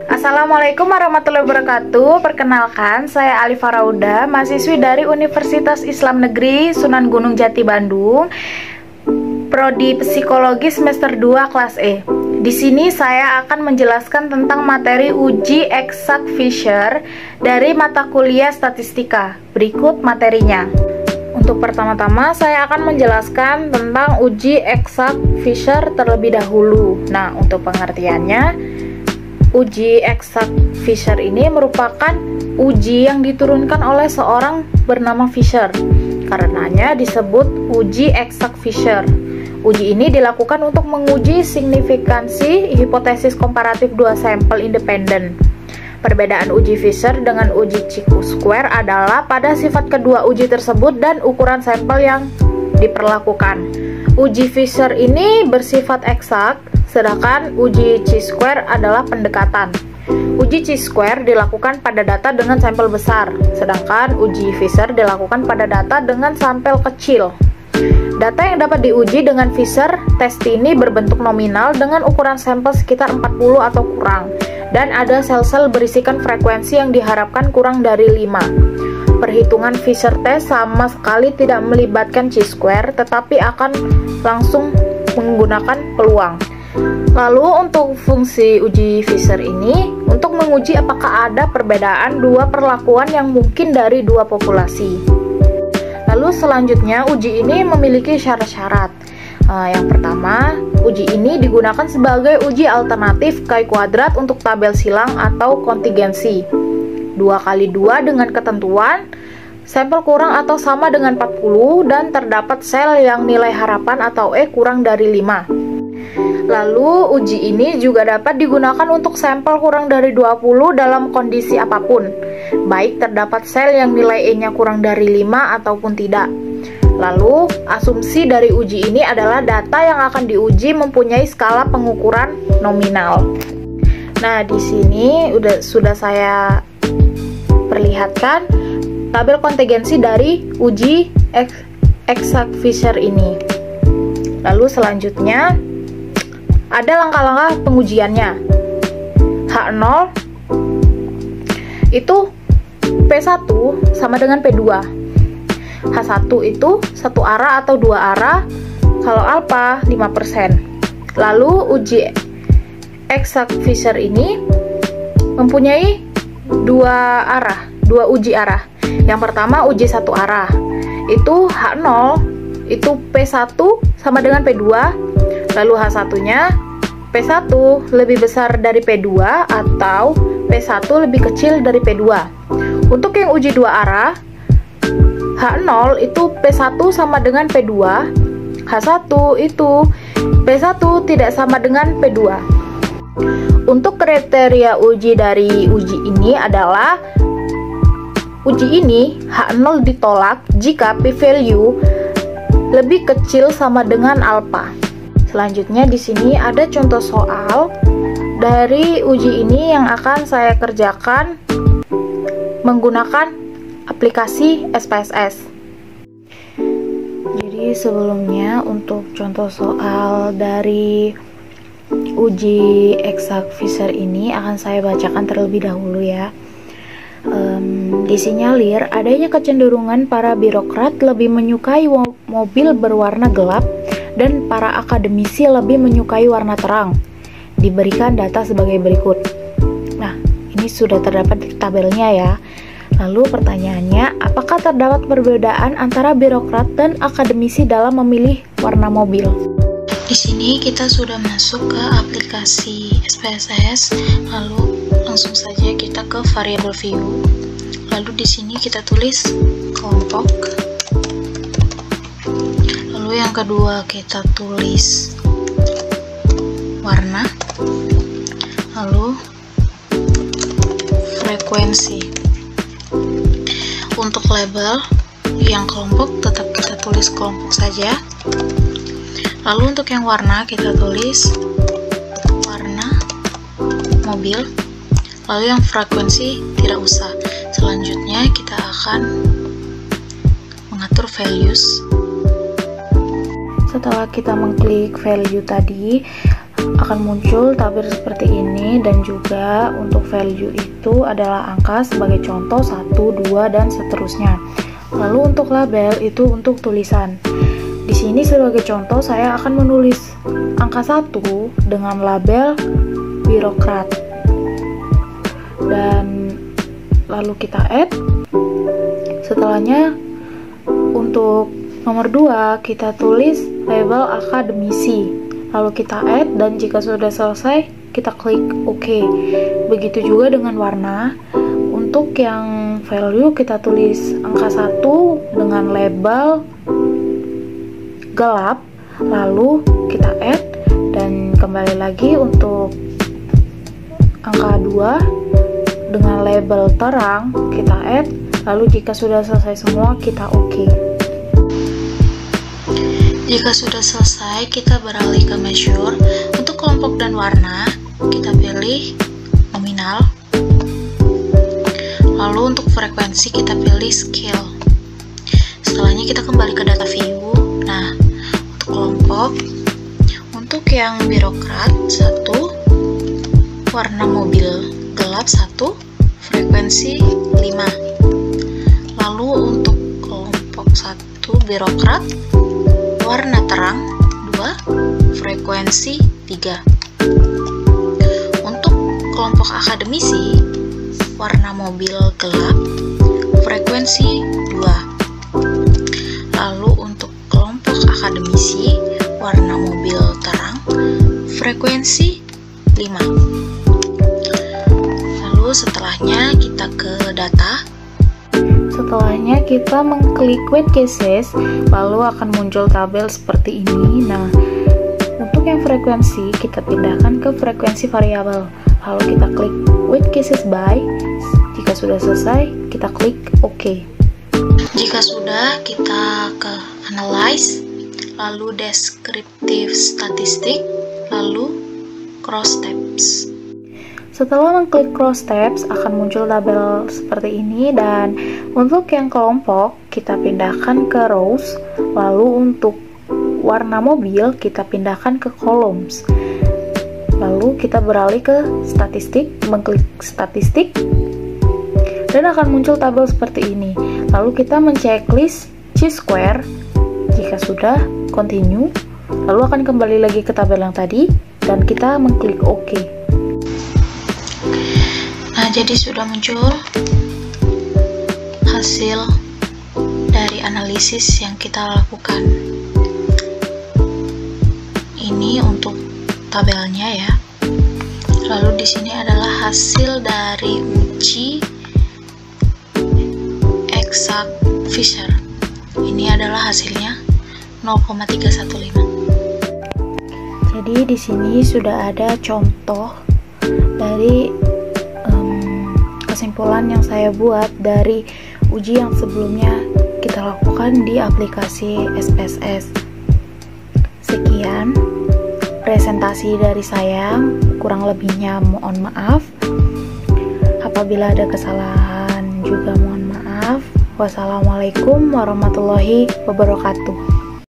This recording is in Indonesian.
Assalamualaikum warahmatullahi wabarakatuh. Perkenalkan, saya Alifa Rauda, mahasiswi dari Universitas Islam Negeri Sunan Gunung Jati Bandung, Prodi Psikologi semester 2 kelas E. Di sini saya akan menjelaskan tentang materi uji eksak Fisher dari mata kuliah statistika. Berikut materinya. Untuk pertama-tama saya akan menjelaskan tentang uji eksak Fisher terlebih dahulu. Nah, untuk pengertiannya, uji eksak Fisher ini merupakan uji yang diturunkan oleh seorang bernama Fisher. Karenanya disebut uji eksak Fisher. Uji ini dilakukan untuk menguji signifikansi hipotesis komparatif dua sampel independen. Perbedaan uji Fisher dengan uji Chi-square adalah pada sifat kedua uji tersebut dan ukuran sampel yang diperlakukan. Uji Fisher ini bersifat eksak, sedangkan uji Chi-square adalah pendekatan. Uji Chi-square dilakukan pada data dengan sampel besar, sedangkan uji Fisher dilakukan pada data dengan sampel kecil. Data yang dapat diuji dengan Fisher test ini berbentuk nominal dengan ukuran sampel sekitar 40 atau kurang, dan ada sel-sel berisikan frekuensi yang diharapkan kurang dari 5. Perhitungan Fisher test sama sekali tidak melibatkan Chi-square, tetapi akan langsung menggunakan peluang. Lalu untuk fungsi uji Fisher ini untuk menguji apakah ada perbedaan dua perlakuan yang mungkin dari dua populasi. Lalu selanjutnya uji ini memiliki syarat-syarat. Yang pertama, uji ini digunakan sebagai uji alternatif chi-kuadrat untuk tabel silang atau kontingensi. 2x2 dengan ketentuan sampel kurang atau sama dengan 40 dan terdapat sel yang nilai harapan atau E kurang dari 5. Lalu uji ini juga dapat digunakan untuk sampel kurang dari 20 dalam kondisi apapun, baik terdapat sel yang nilai E-nya kurang dari 5 ataupun tidak. Lalu, asumsi dari uji ini adalah data yang akan diuji mempunyai skala pengukuran nominal. Nah, di sini sudah saya perlihatkan tabel kontingensi dari uji eksak Fisher ini. Lalu selanjutnya ada langkah-langkah pengujiannya. H0 itu P1 sama dengan P2. H1 itu satu arah atau dua arah kalau alfa 5%. Lalu uji eksak Fisher ini mempunyai dua uji arah. Yang pertama uji satu arah. Itu H0 itu P1 sama dengan P2. Lalu H1-nya P1 lebih besar dari P2 atau P1 lebih kecil dari P2. Untuk yang uji dua arah, H0 itu P1 sama dengan P2, H1 itu P1 tidak sama dengan P2. Untuk kriteria uji dari uji ini adalah uji ini H0 ditolak jika p-value lebih kecil sama dengan alfa. Selanjutnya di sini ada contoh soal dari uji ini yang akan saya kerjakan menggunakan aplikasi SPSS. Jadi sebelumnya untuk contoh soal dari uji eksak Fisher ini akan saya bacakan terlebih dahulu ya. Disinyalir adanya kecenderungan para birokrat lebih menyukai mobil berwarna gelap dan para akademisi lebih menyukai warna terang. Diberikan data sebagai berikut. Nah, ini sudah terdapat di tabelnya ya. Lalu pertanyaannya, apakah terdapat perbedaan antara birokrat dan akademisi dalam memilih warna mobil? Di sini kita sudah masuk ke aplikasi SPSS, lalu langsung saja kita ke variable view. Lalu di sini kita tulis kelompok. Lalu yang kedua kita tulis warna, lalu frekuensi. Untuk label yang kelompok tetap kita tulis kelompok saja. Lalu untuk yang warna kita tulis warna mobil. Lalu yang frekuensi tidak usah. Selanjutnya kita akan mengatur values. Setelah kita mengklik value tadi, akan muncul tabir seperti ini, dan juga untuk value itu adalah angka sebagai contoh 1, 2, dan seterusnya. Lalu untuk label itu untuk tulisan. Di sini sebagai contoh saya akan menulis angka 1 dengan label birokrat. Dan lalu kita add. Setelahnya untuk nomor 2 kita tulis label akademisi. Lalu kita add, dan jika sudah selesai kita klik OK. Begitu juga dengan warna. Untuk yang value kita tulis angka 1 dengan label gelap, lalu kita add, dan kembali lagi untuk angka 2 dengan label terang kita add, lalu jika sudah selesai semua kita OK. Jika sudah selesai, kita beralih ke measure. Untuk kelompok dan warna, kita pilih nominal. Lalu untuk frekuensi, kita pilih scale. Setelahnya kita kembali ke data view. Nah, untuk kelompok, untuk yang birokrat 1, warna mobil gelap 1, frekuensi 5. Lalu untuk kelompok 1 birokrat, warna terang 2, frekuensi 3. Untuk kelompok akademisi, warna mobil gelap, frekuensi 2. Lalu untuk kelompok akademisi, warna mobil terang, frekuensi 5. Lalu setelahnya kita ke data. Setelahnya kita mengklik with cases, lalu akan muncul tabel seperti ini. Nah, untuk yang frekuensi kita pindahkan ke frekuensi variabel, lalu kita klik with cases by. Jika sudah selesai kita klik OK. Jika sudah, kita ke analyze, lalu descriptive statistic, lalu cross tabs. Setelah mengklik cross tabs akan muncul tabel seperti ini, dan untuk yang kelompok kita pindahkan ke rows, lalu untuk warna mobil kita pindahkan ke columns. Lalu kita beralih ke statistik, mengklik statistik, dan akan muncul tabel seperti ini. Lalu kita menceklis chi-square. Jika sudah, continue, lalu akan kembali lagi ke tabel yang tadi dan kita mengklik OK. Nah, jadi sudah muncul hasil dari analisis yang kita lakukan. Ini untuk tabelnya ya. Lalu di sini adalah hasil dari uji Exact Fisher. Ini adalah hasilnya 0,315. Jadi di sini sudah ada contoh dari kesimpulan yang saya buat dari uji yang sebelumnya kita lakukan di aplikasi SPSS. Sekian presentasi dari saya, kurang lebihnya mohon maaf. Apabila ada kesalahan juga mohon maaf. Wassalamualaikum warahmatullahi wabarakatuh.